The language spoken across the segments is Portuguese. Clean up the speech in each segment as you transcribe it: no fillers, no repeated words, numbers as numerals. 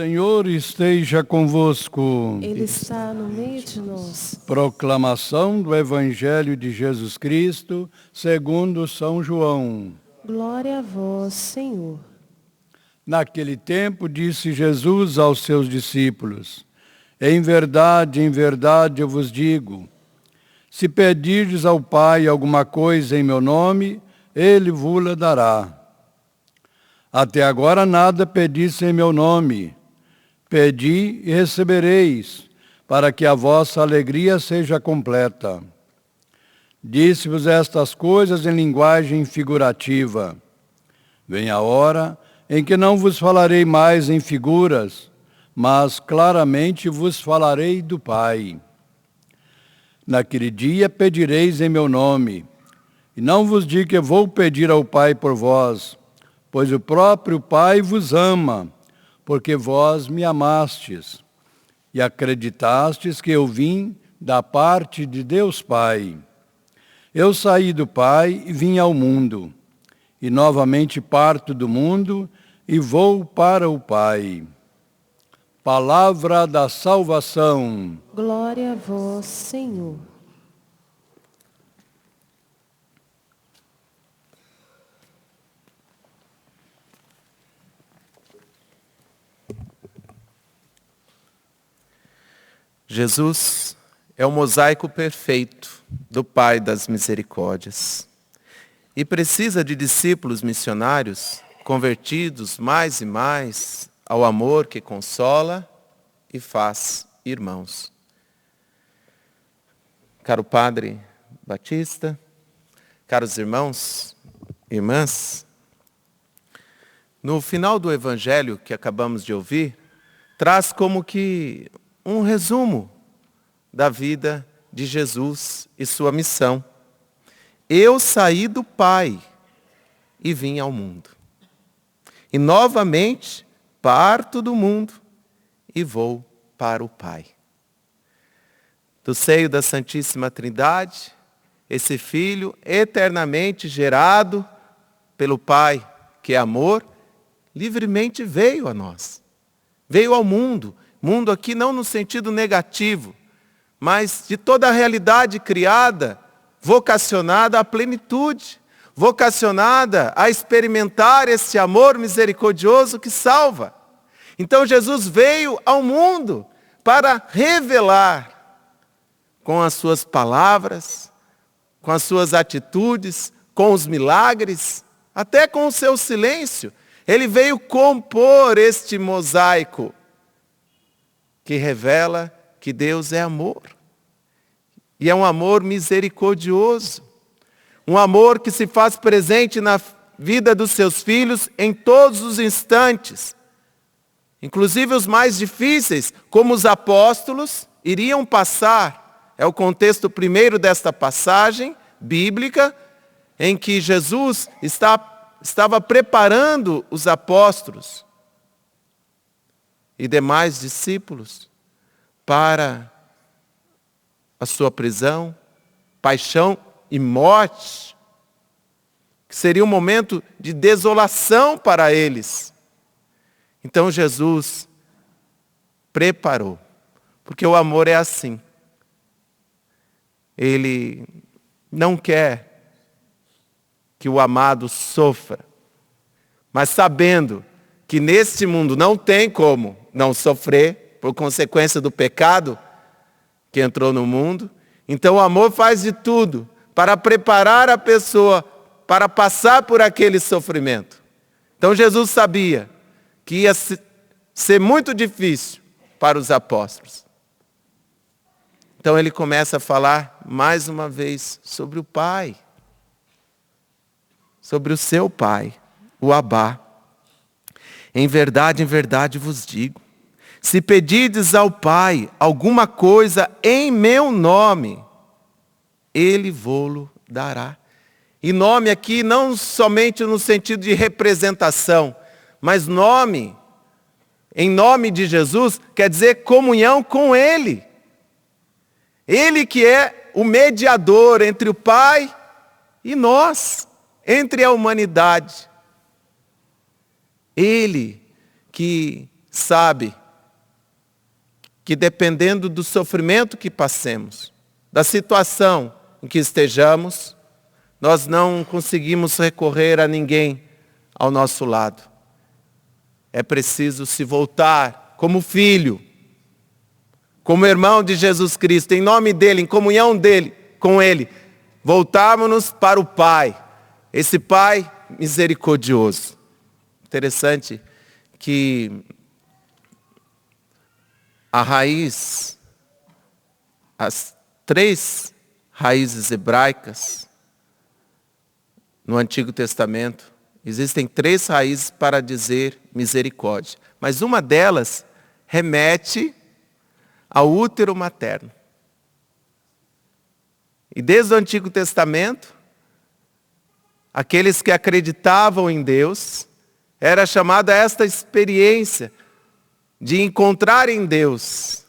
Senhor esteja convosco. Ele está no meio de nós. Proclamação do Evangelho de Jesus Cristo, segundo São João. Glória a vós, Senhor. Naquele tempo disse Jesus aos seus discípulos: em verdade, eu vos digo, se pedirdes ao Pai alguma coisa em meu nome, Ele vos-la dará. Até agora nada pedisse em meu nome. Pedi e recebereis, para que a vossa alegria seja completa. Disse-vos estas coisas em linguagem figurativa. Vem a hora em que não vos falarei mais em figuras, mas claramente vos falarei do Pai. Naquele dia pedireis em meu nome, e não vos digo que vou pedir ao Pai por vós, pois o próprio Pai vos ama, porque vós me amastes, e acreditastes que eu vim da parte de Deus Pai. Eu saí do Pai e vim ao mundo, e novamente parto do mundo e vou para o Pai. Palavra da salvação. Glória a vós, Senhor. Jesus é o mosaico perfeito do Pai das Misericórdias e precisa de discípulos missionários convertidos mais e mais ao amor que consola e faz irmãos. Caro Padre Batista, caros irmãos e irmãs, no final do Evangelho que acabamos de ouvir, traz como que um resumo da vida de Jesus e sua missão. Eu saí do Pai e vim ao mundo. E novamente parto do mundo e vou para o Pai. Do seio da Santíssima Trindade, esse Filho eternamente gerado pelo Pai, que é amor, livremente veio a nós. Veio ao mundo. Mundo aqui não no sentido negativo, mas de toda a realidade criada, vocacionada à plenitude, vocacionada a experimentar esse amor misericordioso que salva. Então Jesus veio ao mundo para revelar com as suas palavras, com as suas atitudes, com os milagres, até com o seu silêncio. Ele veio compor este mosaico que revela que Deus é amor. E é um amor misericordioso. Um amor que se faz presente na vida dos seus filhos em todos os instantes. Inclusive os mais difíceis, como os apóstolos, iriam passar. É o contexto primeiro desta passagem bíblica, em que Jesus estava preparando os apóstolos e demais discípulos para a sua prisão, paixão e morte, que seria um momento de desolação para eles. Então Jesus preparou, porque o amor é assim. Ele não quer que o amado sofra, mas sabendo que neste mundo não tem como não sofrer, por consequência do pecado que entrou no mundo. Então o amor faz de tudo para preparar a pessoa para passar por aquele sofrimento. Então Jesus sabia que ia ser muito difícil para os apóstolos. Então ele começa a falar mais uma vez sobre o Pai, sobre o seu Pai, o Abá. Em verdade vos digo, se pedirdes ao Pai alguma coisa em meu nome, Ele vô-lo dará. E nome aqui não somente no sentido de representação, mas nome, em nome de Jesus, quer dizer comunhão com Ele. Ele que é o mediador entre o Pai e nós, entre a humanidade. Ele que sabe que dependendo do sofrimento que passemos, da situação em que estejamos, nós não conseguimos recorrer a ninguém ao nosso lado. É preciso se voltar como filho, como irmão de Jesus Cristo, em nome dele, em comunhão dele, com ele, voltarmos-nos para o Pai, esse Pai misericordioso. Interessante que a raiz, as 3 raízes hebraicas no Antigo Testamento, existem 3 raízes para dizer misericórdia, mas uma delas remete ao útero materno. E desde o Antigo Testamento, aqueles que acreditavam em Deus, era chamada esta experiência de encontrar em Deus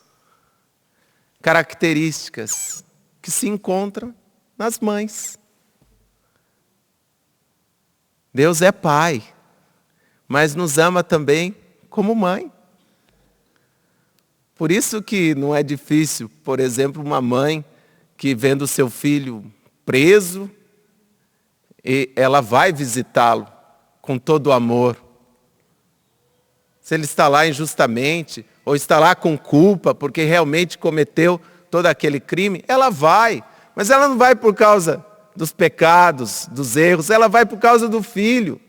características que se encontram nas mães. Deus é Pai, mas nos ama também como mãe. Por isso que não é difícil, por exemplo, uma mãe que vendo o seu filho preso, e ela vai visitá-lo com todo o amor. Se ele está lá injustamente, ou está lá com culpa, porque realmente cometeu todo aquele crime, ela vai. Mas ela não vai por causa dos pecados, dos erros, ela vai por causa do filho.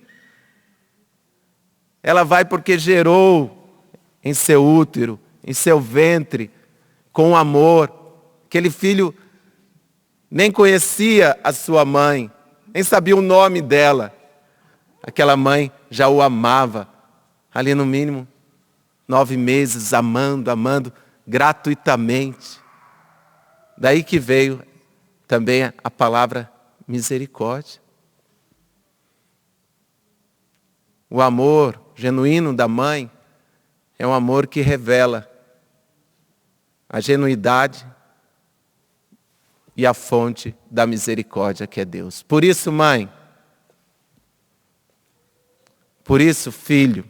Ela vai porque gerou em seu útero, em seu ventre, com amor. Aquele filho nem conhecia a sua mãe, nem sabia o nome dela. Aquela mãe já o amava, ali no mínimo 9 meses, amando gratuitamente. Daí que veio também a palavra misericórdia. O amor genuíno da mãe é um amor que revela a genuidade e a fonte da misericórdia que é Deus. Por isso, mãe, por isso, filho,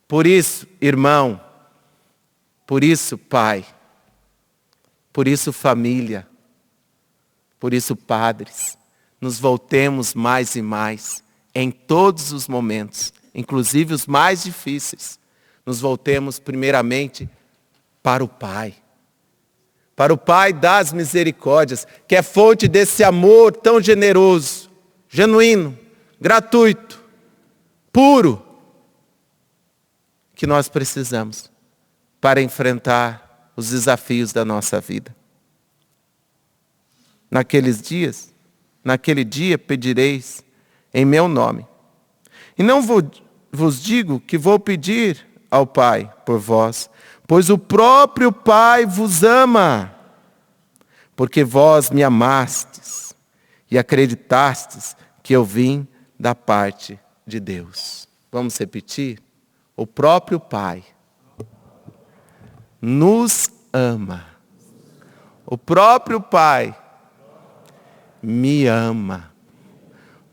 por isso, irmão, por isso, pai, por isso, família, por isso, padres, nos voltemos mais e mais, em todos os momentos, inclusive os mais difíceis, nos voltemos primeiramente para o Pai das misericórdias, que é fonte desse amor tão generoso, genuíno, gratuito, puro, que nós precisamos para enfrentar os desafios da nossa vida. Naquele dia pedireis em meu nome. E não vos digo que vou pedir ao Pai por vós, pois o próprio Pai vos ama, porque vós me amastes e acreditastes que eu vim da parte de Deus. Vamos repetir? O próprio Pai nos ama. O próprio Pai me ama,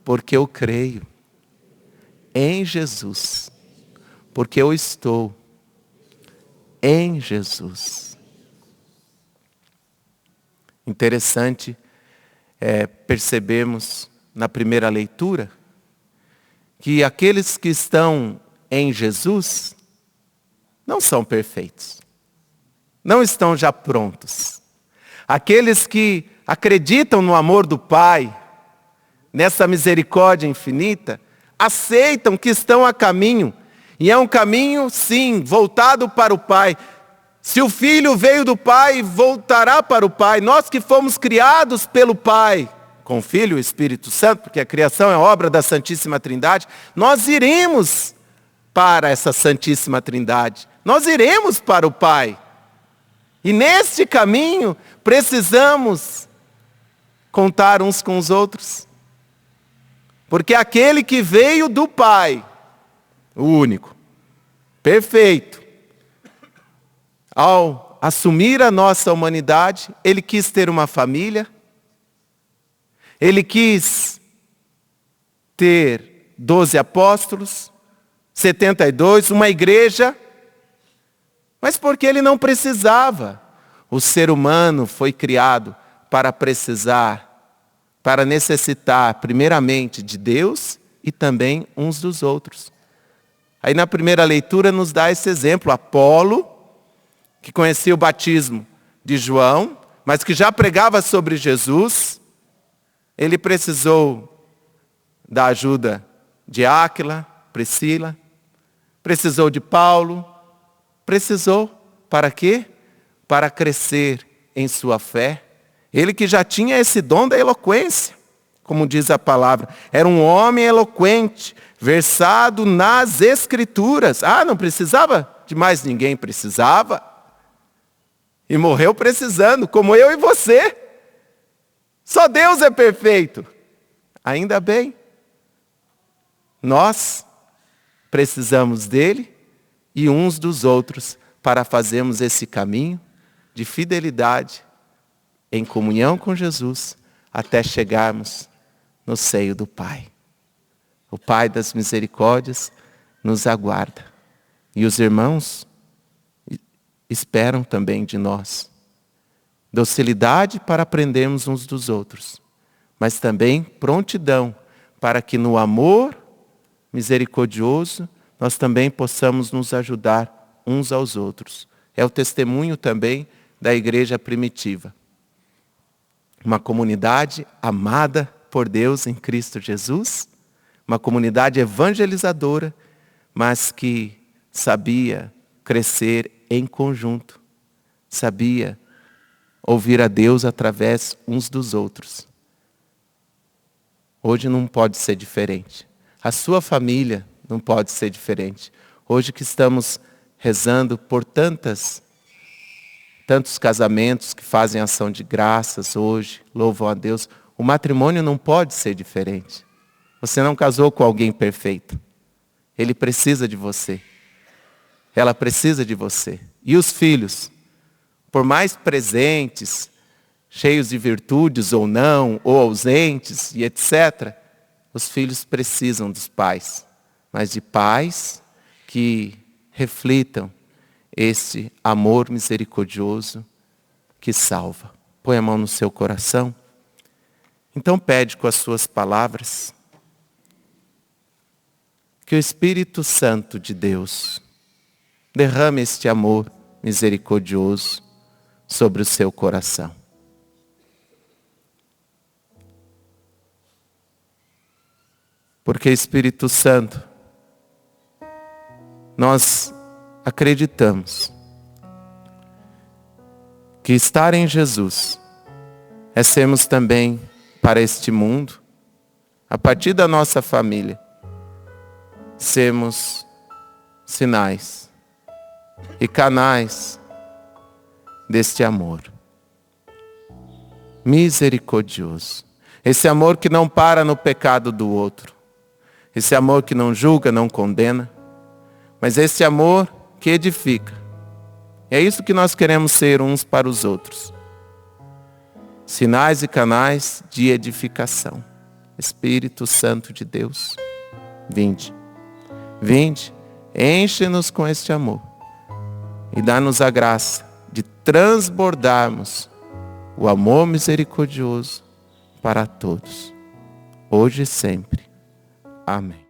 porque eu creio em Jesus, porque eu estou em Jesus. Interessante percebemos na primeira leitura que aqueles que estão em Jesus não são perfeitos, não estão já prontos. Aqueles que acreditam no amor do Pai, nessa misericórdia infinita, aceitam que estão a caminho, e é um caminho, sim, voltado para o Pai. Se o Filho veio do Pai, voltará para o Pai. Nós que fomos criados pelo Pai, com o Filho e o Espírito Santo, porque a criação é obra da Santíssima Trindade, nós iremos para essa Santíssima Trindade. Nós iremos para o Pai. E neste caminho, precisamos contar uns com os outros. Porque aquele que veio do Pai, o único, perfeito, ao assumir a nossa humanidade, ele quis ter uma família, ele quis ter 12 apóstolos, 72, uma igreja mas porque ele não precisava. O ser humano foi criado para precisar, para necessitar primeiramente de Deus e também uns dos outros. Aí na primeira leitura nos dá esse exemplo. Apolo, que conhecia o batismo de João, mas que já pregava sobre Jesus, ele precisou da ajuda de Áquila, Priscila, precisou de Paulo, precisou para quê? Para crescer em sua fé. Ele que já tinha esse dom da eloquência, como diz a palavra, era um homem eloquente, versado nas Escrituras. Não precisava de mais ninguém, precisava. E morreu precisando, como eu e você. Só Deus é perfeito. Ainda bem. Nós precisamos dele e uns dos outros para fazermos esse caminho de fidelidade em comunhão com Jesus até chegarmos no seio do Pai. O Pai das misericórdias nos aguarda. E os irmãos esperam também de nós docilidade para aprendermos uns dos outros, mas também prontidão para que no amor misericordioso nós também possamos nos ajudar uns aos outros. É o testemunho também da igreja primitiva. Uma comunidade amada por Deus em Cristo Jesus, uma comunidade evangelizadora, mas que sabia crescer em conjunto, sabia ouvir a Deus através uns dos outros. Hoje não pode ser diferente. A sua família não pode ser diferente. Hoje que estamos rezando por tantos casamentos que fazem ação de graças hoje, louvam a Deus, o matrimônio não pode ser diferente. Você não casou com alguém perfeito. Ele precisa de você. Ela precisa de você. E os filhos, por mais presentes, cheios de virtudes ou não, ou ausentes e etc., os filhos precisam dos pais, mas de pais que reflitam esse amor misericordioso que salva. Põe a mão no seu coração. Então pede com as suas palavras que o Espírito Santo de Deus derrame este amor misericordioso sobre o seu coração. Porque, Espírito Santo, nós acreditamos que estar em Jesus é sermos também para este mundo, a partir da nossa família, sermos sinais e canais deste amor misericordioso. Esse amor que não para no pecado do outro. Esse amor que não julga, não condena, mas esse amor que edifica. E é isso que nós queremos ser uns para os outros. Sinais e canais de edificação. Espírito Santo de Deus, vinde. Vinde, enche-nos com este amor e dá-nos a graça de transbordarmos o amor misericordioso para todos, hoje e sempre. Amém.